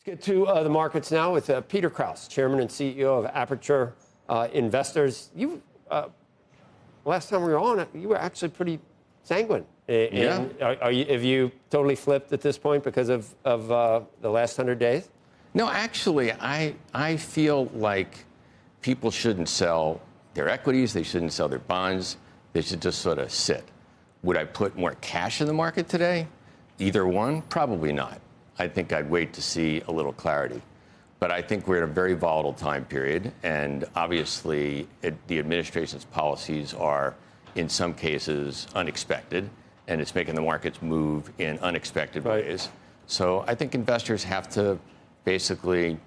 Let's get to the markets now with Peter Kraus, Chairman and CEO of Aperture Investors. Last time we were on, you were actually pretty sanguine. Yeah. Have you totally flipped at this point because of the last 100 days? No, actually, I feel like people shouldn't sell their equities. They shouldn't sell their bonds. They should just sort of sit. Would I put more cash in the market today? Either one? Probably not. I think I'd wait to see a little clarity. But I think we're in a very volatile time period. And obviously, the administration's policies are, in some cases, unexpected. And it's making the markets move in unexpected ways. So I think investors have to basically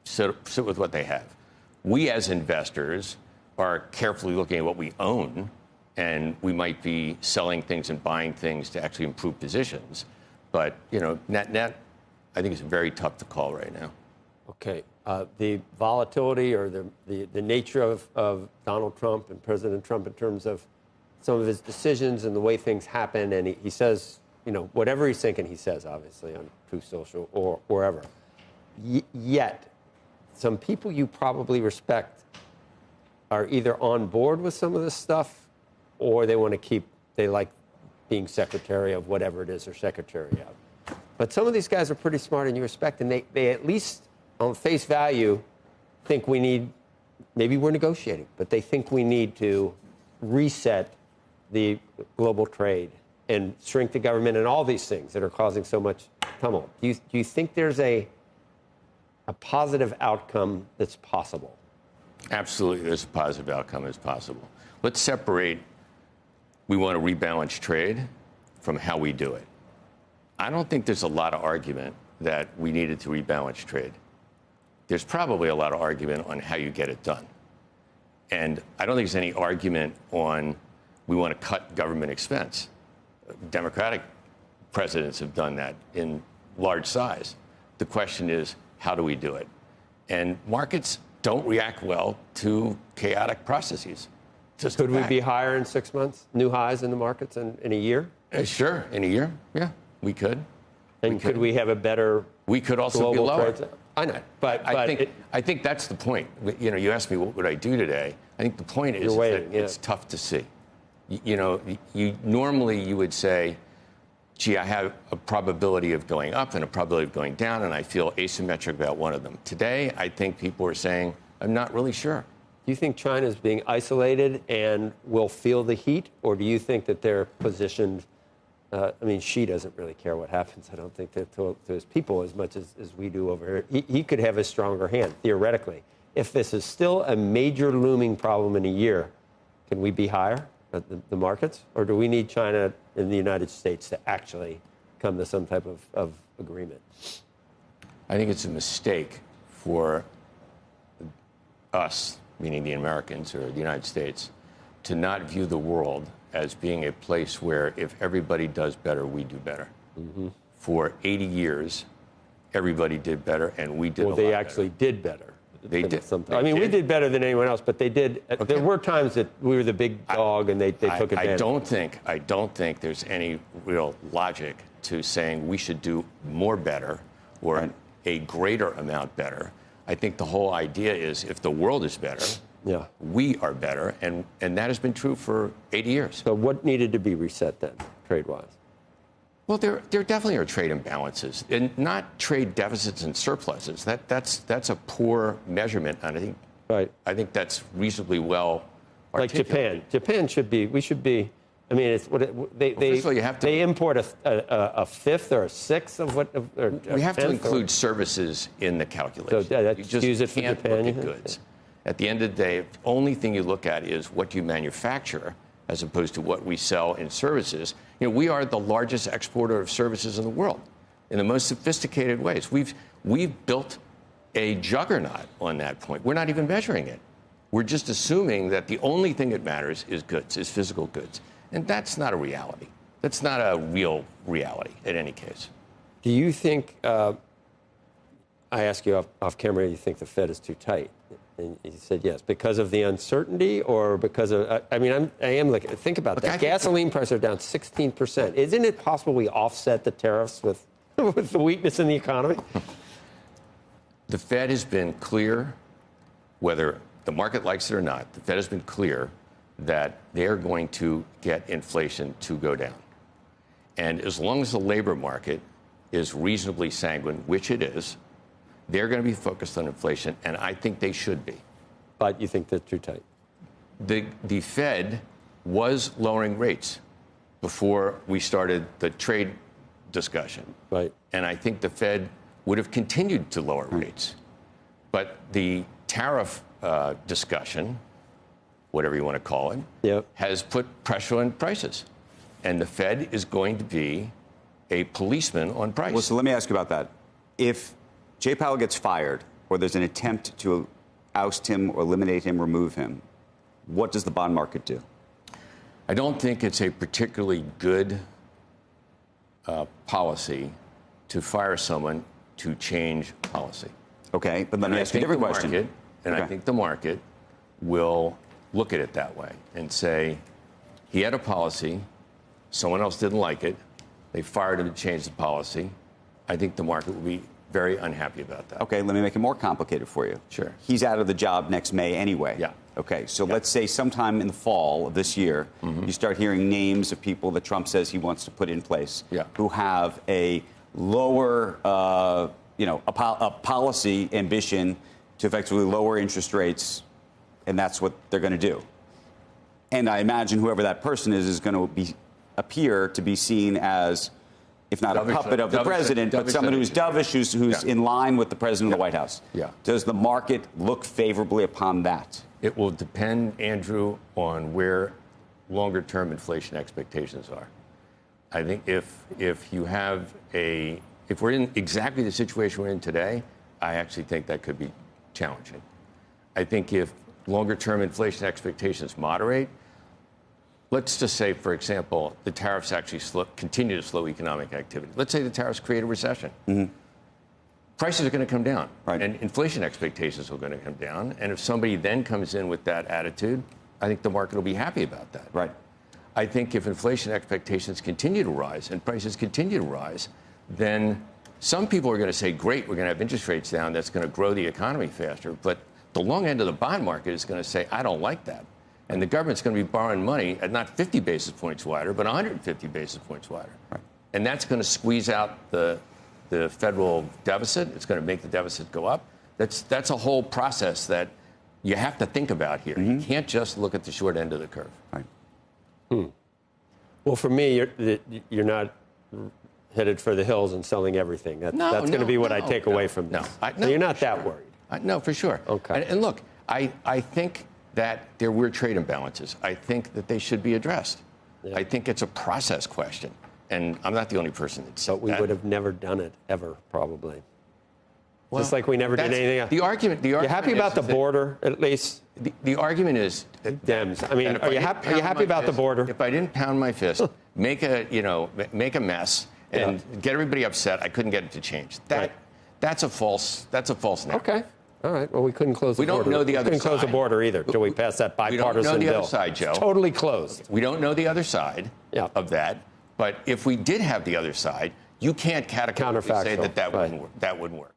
sit with what they have. We, as investors, are carefully looking at what we own. And we might be selling things and buying things to actually improve positions. But, net, I think it's very tough to call right now. Okay. The volatility or the nature of Donald Trump and President Trump in terms of some of his decisions and the way things happen. And he says, whatever he's thinking, he says, obviously, on Truth Social or wherever. Yet, some people you probably respect are either on board with some of this stuff or they like being secretary of whatever it is they're secretary of. But some of these guys are pretty smart and you respect, and they at least on face value think maybe we're negotiating, but they think we need to reset the global trade and shrink the government and all these things that are causing so much tumult. Do you think there's a positive outcome that's possible? Absolutely, there's a positive outcome that's possible. Let's separate, we want to rebalance trade from how we do it. I don't think there's a lot of argument that we needed to rebalance trade. There's probably a lot of argument on how you get it done. And I don't think there's any argument on we want to cut government expense. Democratic presidents have done that in large size. The question is, how do we do it? And markets don't react well to chaotic processes. Could we be higher in 6 months? New highs in the markets in a year? Sure, in a year, yeah, we could. And could we have a better? We could also be lower. I know, but I think that's the point. You asked me what would I do today. I think the point is that it's tough to see. Normally you would say, gee, I have a probability of going up and a probability of going down, and I feel asymmetric about one of them. Today, I think people are saying, I'm not really sure. Do you think China is being isolated and will feel the heat, or do you think that they're positioned? Xi doesn't really care what happens, I don't think, to his people as much as we do over here. He could have a stronger hand, theoretically. If this is still a major looming problem in a year, can we be higher at the markets? Or do we need China and the United States to actually come to some type of agreement? I think it's a mistake for us, meaning the Americans or the United States, to not view the world as being a place where if everybody does better, we do better. Mm-hmm. For 80 years, everybody did better, and we did a lot better. Well, they actually did better. They did. We did better than anyone else, but they did. Okay. There were times that we were the big dog, and they took advantage. I don't think there's any real logic to saying we should do more better or a greater amount better. I think the whole idea is if the world is better, we are better, and that has been true for 80 years. So what needed to be reset then, trade-wise? Well, there definitely are trade imbalances, and not trade deficits and surpluses. That's a poor measurement, and I think that's reasonably well articulated. Like Japan should be. We should be. I mean, it's what they import a fifth or a sixth of what. We have to include services in the calculation. So you just use it for can't Japan. Look at goods. At the end of the day, the only thing you look at is what you manufacture, as opposed to what we sell in services. We are the largest exporter of services in the world, in the most sophisticated ways. We've built a juggernaut on that point. We're not even measuring it. We're just assuming that the only thing that matters is goods, is physical goods. And that's not a reality. That's not a real reality in any case. Do you think, I asked you off camera, you think the Fed is too tight? And you said yes, because of the uncertainty or because of, I am looking, think about that. Gasoline prices are down 16%. Isn't it possible we offset the tariffs with the weakness in the economy? The Fed has been clear, whether the market likes it or not, the Fed has been clear that they're going to get inflation to go down. And as long as the labor market is reasonably sanguine, which it is, they're going to be focused on inflation, and I think they should be. But you think they're too tight? The Fed was lowering rates before we started the trade discussion. Right. And I think the Fed would have continued to lower rates. But the tariff discussion, whatever you want to call it, has put pressure on prices. And the Fed is going to be a policeman on price. Well, so let me ask you about that. If Jay Powell gets fired, or there's an attempt to oust him or eliminate him, remove him, what does the bond market do? I don't think it's a particularly good policy to fire someone to change policy. Okay, but let me ask you a different question. I think the market will look at it that way and say, he had a policy, someone else didn't like it, they fired him to change the policy. I think the market will be very unhappy about that. Okay, let me make it more complicated for you. Sure. He's out of the job next May anyway. Yeah. Okay, so let's say sometime in the fall of this year, you start hearing names of people that Trump says he wants to put in place who have a lower, a policy ambition to effectively lower interest rates, and that's what they're going to do. And I imagine whoever that person is going to appear to be seen as, if not a puppet of the president, but someone who's dovish, who's in line with the president of the White House. Yeah. Does the market look favorably upon that? It will depend, Andrew, on where longer-term inflation expectations are. I think if we're in exactly the situation we're in today, I actually think that could be challenging. I think if longer-term inflation expectations moderate, let's just say, for example, the tariffs actually continue to slow economic activity. Let's say the tariffs create a recession. Prices are going to come down, and inflation expectations are going to come down. And if somebody then comes in with that attitude, I think the market will be happy about that. Right. I think if inflation expectations continue to rise and prices continue to rise, then some people are going to say, great, we're going to have interest rates down. That's going to grow the economy faster. But the long end of the bond market is going to say, I don't like that. And the government's going to be borrowing money at not 50 basis points wider, but 150 basis points wider. Right. And that's going to squeeze out the federal deficit. It's going to make the deficit go up. That's a whole process that you have to think about here. You can't just look at the short end of the curve. Right. Well, for me, you're not headed for the hills and selling everything. That's going to be what I take away from this. So you're not that worried. No, for sure. Okay. And look, I think that there were trade imbalances. I think that they should be addressed. Yeah. I think it's a process question. And I'm not the only person that said that. But we would have never done it, ever, probably. Well, just like we never did anything else. The argument you're happy about the border, at least? The argument is... Dems. I mean, are you happy about the border? If I didn't pound my fist, make a mess, and get everybody upset, I couldn't get it to change. That's a false narrative. Okay. All right. Well, we couldn't close the border. We don't know the other side. We couldn't close the border either until we passed that bipartisan bill. We don't know the other side, Joe. It's totally closed. We don't know the other side of that. But if we did have the other side, you can't categorically say that wouldn't work.